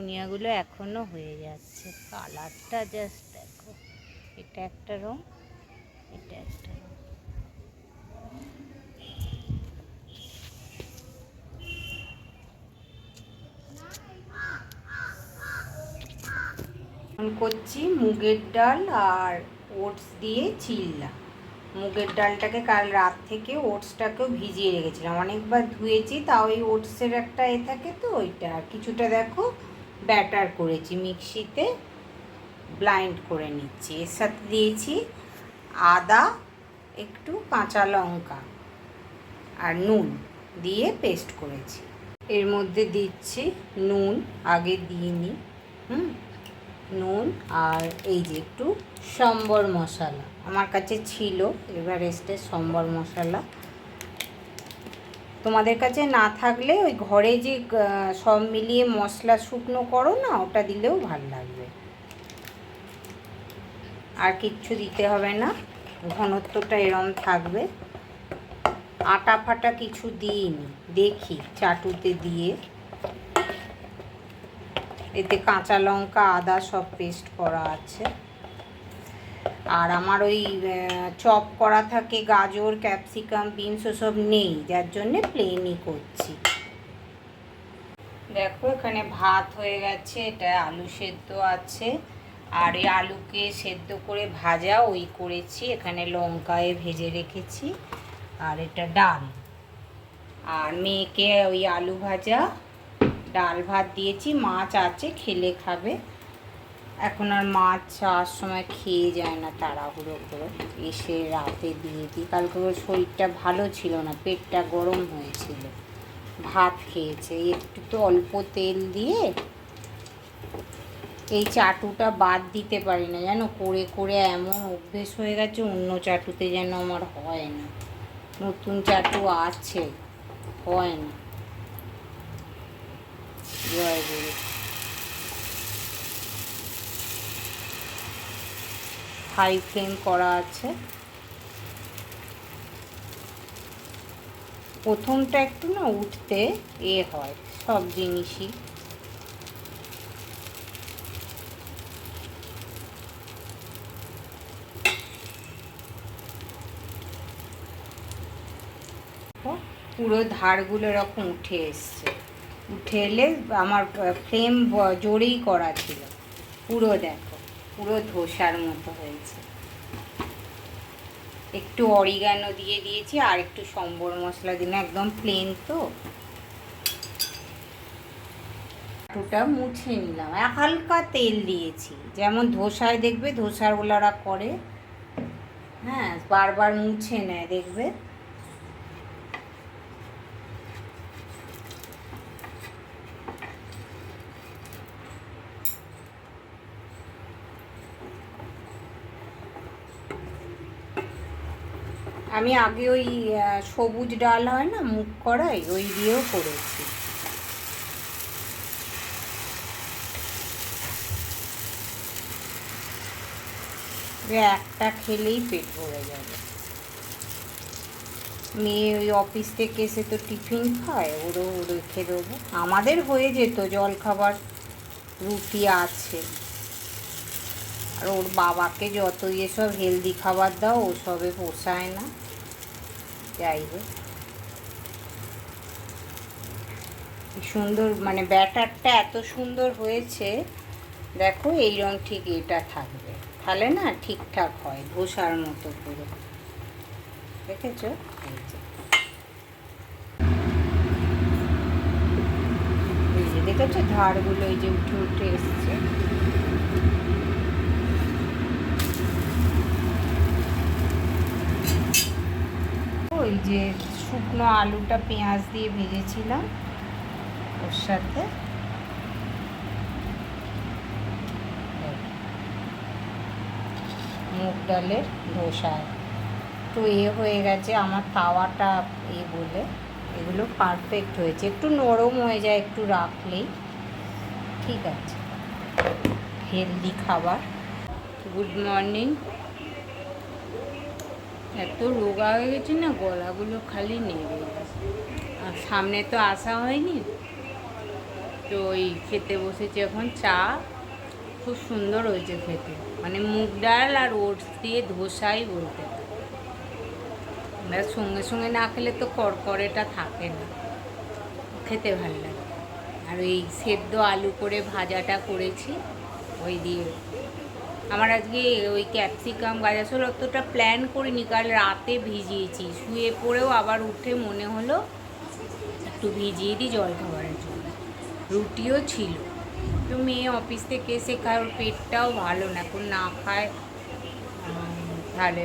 পিটুনিয়াগুলো এখনো হয়ে যাচ্ছে। কালারটা জাস্ট দেখো, এটা একটা রং, এটা একটা রং। করছি মুগের ডাল আর ওটস দিয়ে চিল্লা। মুগের ডালটাকে কাল রাত থেকে ওটসটাকেও ভিজিয়ে রেখেছিলাম, অনেকবার ধুয়েছি, তাও ওই ওটসের একটা থাকে তো ওইটা কিছুটা দেখো ব্যাটার করেছি, মিক্সিতে ব্লাইন্ড করে নিচ্ছি। এর সাথে দিয়েছি আদা, একটু কাঁচা লঙ্কা আর নুন দিয়ে পেস্ট করেছি। এর মধ্যে দিচ্ছি নুন, আগে দিইনি, নুন আর এই যে একটু সম্বর মশলা আমার কাছে ছিল, এভারেস্টের সম্বর মশলা। তোমাদের কাছে না থাকলে ওই ঘরে যে সব মিলিয়ে মশলা শুকনো করো না, ওটা দিলেও ভালো লাগবে। আর কিচ্ছু দিতে হবে না, ঘনত্বটা এরম থাকবে। আটা ফাটা কিছু দিইনি, দেখি চাটুতে দিয়ে। এতে কাঁচা লঙ্কা আদা সব পেস্ট করা আছে। আর আমার ওই চপ করা থাকে গাজর, ক্যাপসিকাম, বিনস ওসব নেই, যার জন্যে প্লেনই করছি। দেখো এখানে ভাত হয়ে গেছে, এটা আলু সেদ্ধ আছে, আর এই আলুকে সেদ্ধ করে ভাজা ওই করেছি, এখানে লঙ্কায় ভেজে রেখেছি। আর এটা ডাল, আর মেয়েকে ওই আলু ভাজা ডাল ভাত দিয়েছি। মাছ আছে, খেলে খাবে। এখন আর মাছ যাওয়ার সময় খেয়ে যায় না, তাড়াহুড়ো করে এসে রাতে দিয়ে দিই। কালকে ওর শরীরটা ভালো ছিল না, পেটটা গরম হয়েছিল, ভাত খেয়েছে। একটু তো অল্প তেল দিয়ে এই চাটুটা বাদ দিতে পারি না জানো, করে করে এমন অভ্যেস হয়ে গেছে, অন্য চাটুতে যেন আমার হয় না। নতুন চাটু আছে, হয় না। জয় গুরু। হাই ফ্লেম করা আছে। প্রথমটা একটু না উঠতে হয় সব জিনিসই। পুরো ধারগুলো এরকম উঠে এসছে, উঠে এলে আমার ফ্লেম জোরেই করা ছিল। পুরো দেখো, পুরো ধোসার মতো হয়েছে। একটু অরিগানো দিয়ে দিয়েছি আর একটু সম্বর মশলা দিন, একদম প্লেন তো। ওটা মুছে নিলাম, হালকা তেল দিয়েছি, যেমন ধোসায় দেখবে ধোসার ওলারা করে, হ্যাঁ, বারবার মুছে নেয় দেখবে। আমি আগে ওই সবুজ ডাল হয় না মুগ কড়াই, ওই দিয়েও করেছি। একটা খেলেই পেট ভরে যাবে। মেয়ে ওই অফিস থেকে এসে তো টিফিন খায়, ওরও রেখে দেবো। আমাদের হয়ে যেত জলখাবার, রুটি আছে। আর ওর বাবাকে যতই এসব হেলদি খাবার দাও ওসবে পোষায় না। যাই হোক, সুন্দর মানে ব্যাটারটা এত সুন্দর হয়েছে দেখো, এইরকম ঠিক এটা থাকবে, তাহলে না ঠিকঠাক হয় ধোসার মতো পুরো। দেখেছো, এই যে দেখেছো ধারগুলো এই যে উঠে উঠে এসছে। ওই যে শুকনো আলুটা পেঁয়াজ দিয়ে ভেজেছিলাম, ওর সাথে মুগ ডালের ধোসা। তো হয়ে গেছে আমার তাওয়াটা বলে, এগুলো পারফেক্ট হয়েছে। একটু নরম হয়ে যায় একটু রাখলেই, ঠিক আছে। হেলদি খাবার। Good morning. এত রোগা হয়ে গেছে না, গলাগুলো খালি নেবে। আর সামনে তো আসা হয়নি, তো ওই খেতে বসেছি এখন চা। খুব সুন্দর হয়েছে খেতে, মানে মুগ ডাল আর ওটস দিয়ে ধোসাই বলতে। সঙ্গে সঙ্গে না খেলে তো কড়কড়েটা থাকে না, খেতে ভালো লাগে। আর ওই সেদ্ধ আলু করে ভাজাটা করেছি ওই দিয়ে। আমার আজকে ওই ক্যাপসিকাম গাজর অতটা প্ল্যান করিনি, কাল রাতে ভিজিয়েছি, শুয়ে পড়েও আবার উঠে মনে হলো একটু ভিজিয়ে দিই জলখাবারের জন্য। রুটিও ছিল, তো মেয়ে অফিস থেকে এসে খায়, ওর পেটটাও ভালো না, এখন না খায় তাহলে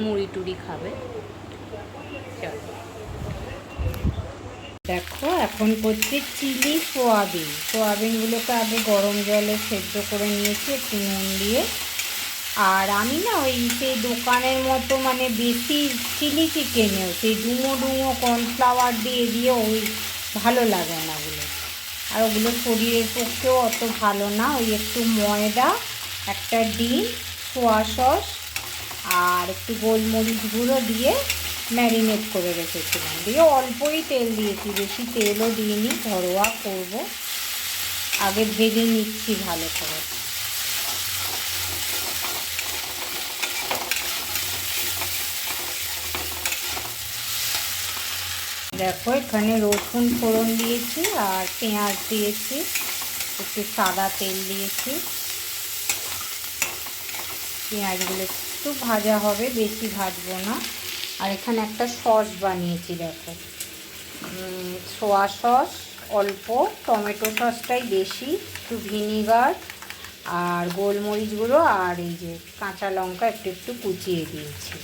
মুড়ি টুড়ি খাবে। চলো দেখো এখন করছি চিলি সোয়াবিন। সোয়াবিনগুলোকে আগে গরম জলে সেদ্ধ করে নিয়েছি একটু নুন দিয়ে। আর আমি না ওই সেই দোকানের মতো মানে বেশি চিলি চিকেনেও সেই ডুমো ডুমো কর্নফ্লাওয়ার দিয়ে ওই ভালো লাগে না ওগুলো, আর ওগুলো শরীরের পক্ষেও অত ভালো না। ওই একটু ময়দা, একটা ডিম, সোয়া সস আর একটু গোলমরিচ গুঁড়ো দিয়ে ম্যারিনেট করে রেখেছিলাম, দিয়ে অল্পই তেল দিয়েছি, বেশি তেলও দিইনি, ঘরোয়া করব। আগে ভেজে নিচ্ছি ভালো করে। দেখো এখানে রসুন ফোড়ন দিয়েছি আর পেঁয়াজ দিয়েছি, একটু সাদা তেল দিয়েছি। পেঁয়াজগুলো একটু ভাজা হবে, বেশি ভাজবো না। আর এখানে একটা সস বানিয়েছি দেখো, সোয়া সস অল্প, টমেটো সসটাই বেশি, একটু ভিনিগার আর গোলমরিচ গুঁড়ো আর এই যে কাঁচা লঙ্কা একটু একটু কুচিয়ে দিয়েছি,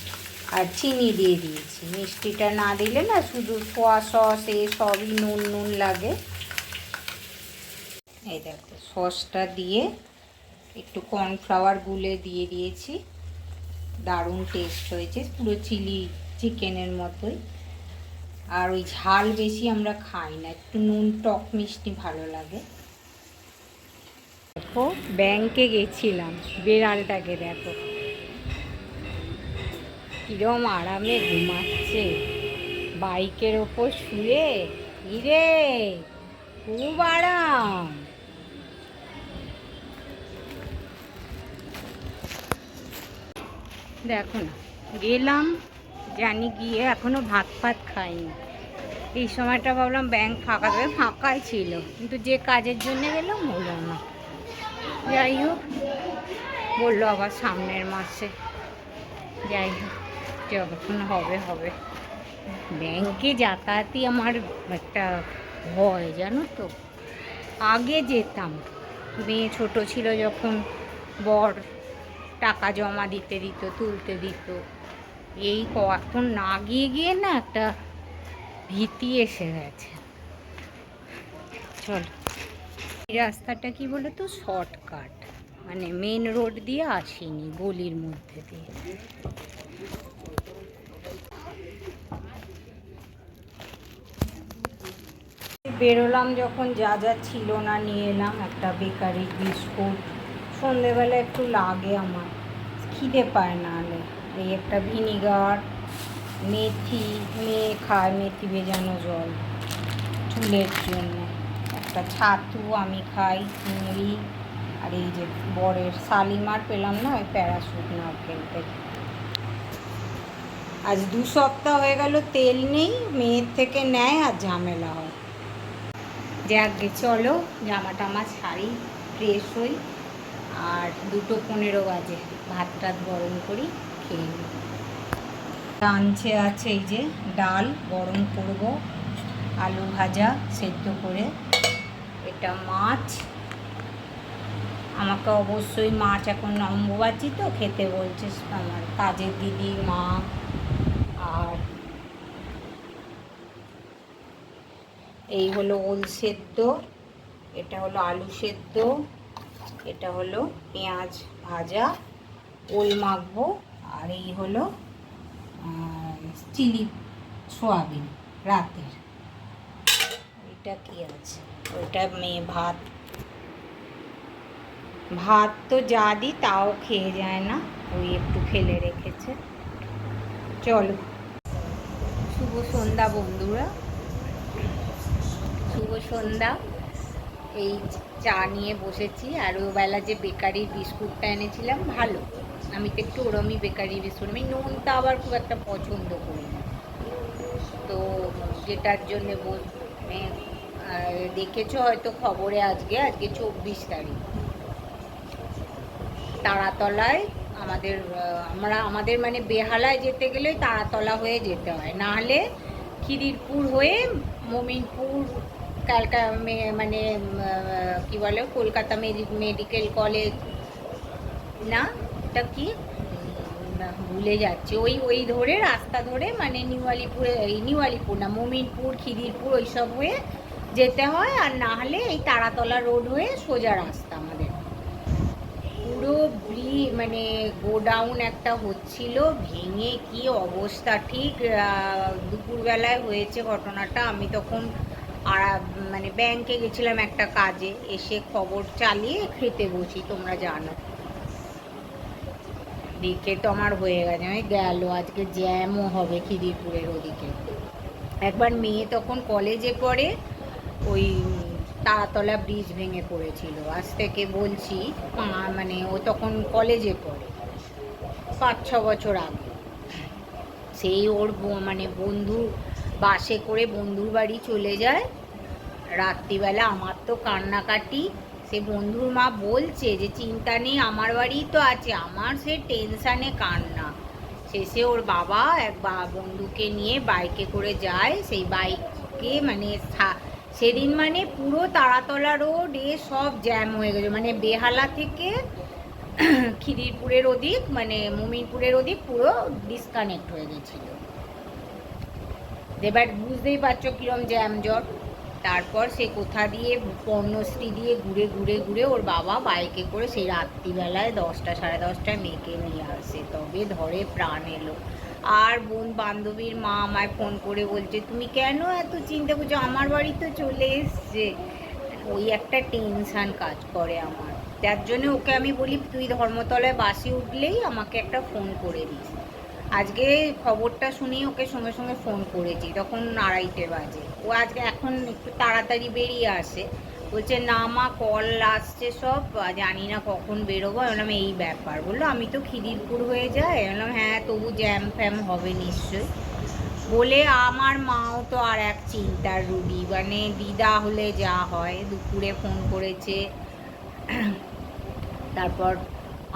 আর চিনি দিয়ে দিয়েছি। মিষ্টিটা না দিলে না শুধু সোয়া সস সবই নুন নুন লাগে। এই দেখো সসটা দিয়ে একটু কর্নফ্লাওয়ার গুলে দিয়ে দিয়েছি, দারুণ টেস্ট হয়েছে, পুরো চিলি চিকেনের মতোই। আর ওই ঝাল বেশি আমরা খাই না, একটু নুন টক মিষ্টি ভালো লাগে। দেখো ব্যাংকে গেছিলাম, বিড়ালটাকে দেখো কিরম আরামে ঘুমাচ্ছে বাইকের ওপর শুয়ে। ইরে খুব আরাম। দেখো না গেলাম, জানি গিয়ে এখনো ভাত ফাত খাইনি। এই সময়টা ভাবলাম ব্যাংক ফাঁকা দেবে, ফাঁকাই ছিল, কিন্তু যে কাজের জন্য গেলাম হলো না। যাই হোক, বললো আবার সামনের মাসে, যাই হোক যখন হবে হবে। ব্যাংকে যাতায়াতই আমার একটা ভয় জানো তো। আগে যেতাম, মেয়ে ছোট ছিল যখন বর টাকা জমা দিতে দিত, তুলতে দিত। এই এখন না গিয়ে গিয়ে না একটা ভীতি এসে গেছে। চল, এই রাস্তাটা কি বলো তো শর্টকাট, মানে মেন রোড দিয়ে আসিনি, গলির মধ্যে দিয়ে। বেরোলাম যখন যা যা ছিল না নিয়ে এলাম, একটা বেকারি বিস্কুট, সন্ধেবেলা একটু লাগে আমার, খিদে পায় না হলে। এই একটা ভিনিগার, মেথি, মেয়ে খায় মেথি ভেজানো জল চুলের জন্য, একটা ছাতু আমি খাই, মুড়ি, আর এই যে বরের শালিমার পেলাম না, ওই প্যারাশুট নারকেল তেল। আজ 2 সপ্তাহ হয়ে গেল তেল নেই, মেয়ের থেকে নেয় আর ঝামেলা হয়। যাকগে চলো জামা টামা ছাড়ি, ফ্রেশ হই। আর 2:15 বাজে, ভাত টাত গরম করি, খেয়ে নিই। লাঞ্চে আছে এই যে ডাল গরম করব, আলু ভাজা সেদ্ধ করে, এটা মাছ। আমাকে অবশ্যই মাছ, এখন অম্বুবাচী তো খেতে বলছে আমার কাজের দিদি, মা। আর এই হলো ওল সেদ্ধ, এটা হলো আলু সেদ্ধ, এটা হলো পেঁয়াজ ভাজা, ওল মাখবো। আর এই হলো চিলি সোয়াবিন রাতের। এটা কি আছে, ওইটা মেয়ে ভাত। ভাত তো যা দিই তাও খেয়ে যায় না, ওই একটু ফেলে রেখেছে। চলো, শুভ সন্ধ্যা বন্ধুরা, শুভ সন্ধ্যা। এই চা নিয়ে বসেছি। আর ওবেলা যে বেকারির বিস্কুটটা এনেছিলাম ভালো, আমি তো একটু ওরমই বেকারি বিস্কুট, আমি নুনটা আবার খুব একটা পছন্দ করি না। তো যেটার জন্যে মানে দেখেছো হয়তো খবরে, আজকে 24 তারিখ, তারাতলায় আমাদের মানে বেহালায় যেতে গেলে তারাতলা হয়ে যেতে হয়, নাহলে খিদিরপুর হয়ে মমিনপুর মানে কি বলে কলকাতা মেডিকেল কলেজ, না এটা কি ভুলে যাচ্ছে, ওই ধরে রাস্তা ধরে মানে নিউ আলিপুর না মমিনপুর খিদিরপুর ওইসব হয়ে যেতে হয়, আর না হলে এই তারাতলা রোড হয়ে সোজা রাস্তা আমাদের। পুরো মানে গোডাউন একটা হচ্ছিল, ভেঙে কি অবস্থা, ঠিক দুপুরবেলায় হয়েছে ঘটনাটা। আমি তখন মানে ব্যাংকে গেছিলাম একটা কাজে, এসে খবর চালিয়ে খেতে বসি, তোমরা জানো, দেখে তো আমার হয়ে গেছে, আমি গেল আজকে জ্যামও হবে খিদিরপুরের ওদিকে। একবার মেয়ে তখন কলেজে পড়ে, ওই তারাতলা ব্রিজ ভেঙে পড়েছিল, আজ থেকে বলছি মানে ও তখন কলেজে পড়ে 5-6 বছর আগে। সেই ওর মানে বন্ধু বাসে করে বন্ধুর বাড়ি চলে যায় রাত্রিবেলা, আমার তো কান্নাকাটি। সে বন্ধুর মা বলছে যে চিন্তা নেই, আমার বাড়ি তো আছে, আমার সে টেনশানে কান্না। শেষে ওর বাবা এক বন্ধুকে নিয়ে বাইকে করে যায়, সেই বাইকে মানে সেদিন মানে পুরো তারাতলা রোড সব জ্যাম হয়ে গেছে, মানে বেহালা থেকে খিদিরপুরের ওদিক মানে মুমিনপুরের ওদিক পুরো ডিসকানেক্ট হয়ে গেছিল। এবার বুঝতেই পারছো কিরম জ্যাম জট। তারপর সে কোথা দিয়ে পর্ণশ্রী দিয়ে ঘুরে ঘুরে ঘুরে ওর বাবা বাইকে করে সেই রাত্রিবেলায় 10টা সাড়ে 10টায় মেয়েকে নিয়ে আসে, তবে ধরে প্রাণ এলো। আর বান্ধবীর মা আমায় ফোন করে বলছে তুমি কেন এত চিন্তা করছো, আমার বাড়ি তো চলে এসছে। ওই একটা টেনশান কাজ করে আমার, যার জন্য ওকে আমি বলি তুই ধর্মতলায় বাসে উঠলেই আমাকে একটা ফোন করে দিস। আজকে খবরটা শুনেই ওকে সঙ্গে সঙ্গে ফোন করেছি, তখন 2:30 বাজে। ও আজকে এখন একটু তাড়াতাড়ি বেরিয়ে আসে, বলছে না মা কল আসছে সব, জানি না কখন বেরোবো। আমি বললাম এই ব্যাপার, বললো আমি তো খিদিরপুর হয়ে যাই। আমি বললাম হ্যাঁ তবু জ্যাম ফ্যাম হবে নিশ্চয়ই। বলে আমার মাও তো আর এক চিন্তার রুগী, মানে দিদা হলে যা হয়, দুপুরে ফোন করেছে। তারপর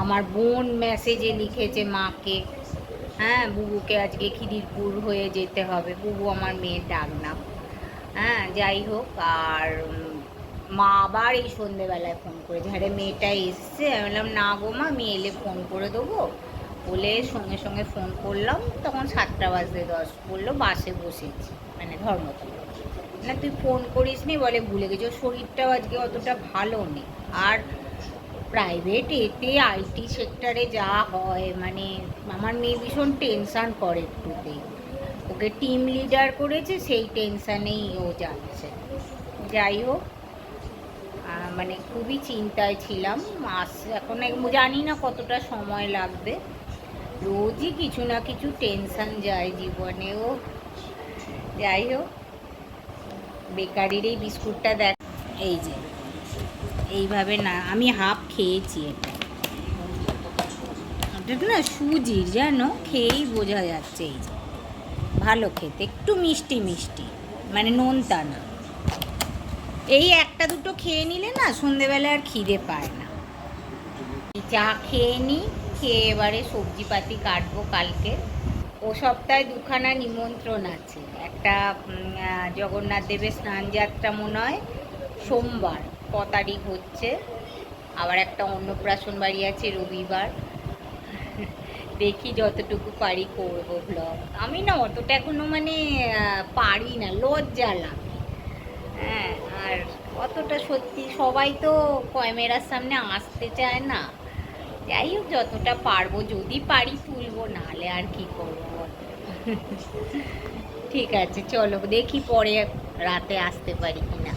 আমার বোন মেসেজে লিখেছে মাকে, হ্যাঁ বুবুকে আজকে খিদিরপুর হয়ে যেতে হবে, বুবু আমার মেয়ের ডাক নাম। হ্যাঁ যাই হোক, আর মা আবার এই সন্ধেবেলায় ফোন করেছে, হ্যাঁ রে মেয়েটা এসছে। আমি বললাম না গো মা, আমি এলে ফোন করে দেবো বলে সঙ্গে সঙ্গে ফোন করলাম। তখন 7:10 বললো বাসে বসেছি, মানে ধর্মতলা। না তুই ফোন করিস নি, বলে ভুলে গেছি, ওর শরীরটাও আজকে অতটা ভালো নেই। আর প্রাইভেট এতে আইটি সেক্টরে যা হয়, মানে আমার মেয়ে ভীষণ টেনশান করে একটুতেই, ওকে টিম লিডার করেছে, সেই টেনশানেই ও যাচ্ছে। যাই হোক, মানে খুবই চিন্তায় ছিলাম। এখন জানি না কতটা সময় লাগবে, রোজই কিছু না কিছু টেনশান যায় জীবনেও। যাই হোক, বেকারির এই বিস্কুটটা দেখ, এই যে এইভাবে না, আমি হাফ খেয়েছি, এটা না সুজির, জানো খেয়েই বোঝা যাচ্ছে, এই যে ভালো খেতে, একটু মিষ্টি মিষ্টি, মানে নোনতা না। এই একটা দুটো খেয়ে নিলে না সন্ধেবেলা আর খিদে পায় না। চা খেয়ে নিই, খেয়ে এবারে সবজিপাতি কাটবো কালকে। ও সপ্তাহে 2খানা নিমন্ত্রণ আছে, একটা জগন্নাথ দেবের স্নানযাত্রা মনে হয় সোমবার 1 তারিখ হচ্ছে, আবার একটা অন্নপ্রাশন বাড়ি আছে রবিবার। দেখি যতটুকু পারি করবো ব্লগ। আমি না অতটা এখনো মানে পারি না, লজ্জা লাগে। হ্যাঁ, আর অতটা সত্যি সবাই তো ক্যামেরার সামনে আসতে চায় না। যাই হোক যতটা পারবো, যদি পারি তুলবো, নাহলে আর কি করবো। ঠিক আছে চলো দেখি পরে রাতে আসতে পারি কিনা।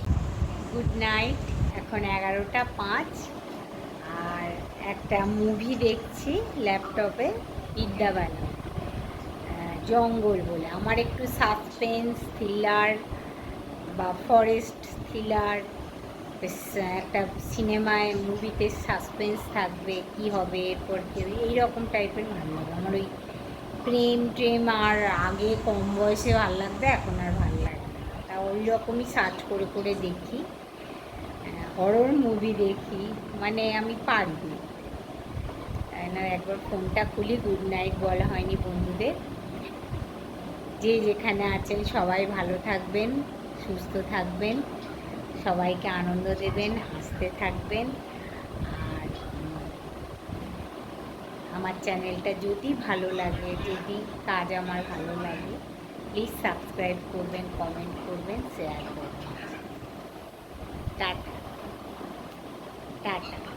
গুড নাইট, এখন 11টা 5, আর একটা মুভি দেখছি ল্যাপটপে, ইড্ডা বানাও জঙ্গল বলে। আমার একটু সাসপেন্স থ্রিলার বা ফরেস্ট থ্রিলার বেশ একটা সিনেমায় মুভিতে সাসপেন্স থাকবে, কি হবে এরপর কি হবে, এইরকম টাইপের ভালো লাগে আমার। ওই প্রেম টেম আর আগে কম বয়সে ভালো লাগতো, এখন আর ভালো লাগে না। তা ওই রকমই সার্চ করে করে দেখি, হরর মুভি দেখি, মানে আমি পারবি। তাই না, একবার ফোনটা খুলি, গুড নাইট বলা হয়নি বন্ধুদের। যে যেখানে আছেন সবাই ভালো থাকবেন, সুস্থ থাকবেন, সবাইকে আনন্দ দেবেন, হাসতে থাকবেন। আর আমার চ্যানেলটা যদি ভালো লাগে, যদি কাজ আমার ভালো লাগে, প্লিজ সাবস্ক্রাইব করবেন, কমেন্ট করবেন, শেয়ার করবেন। Tata tata.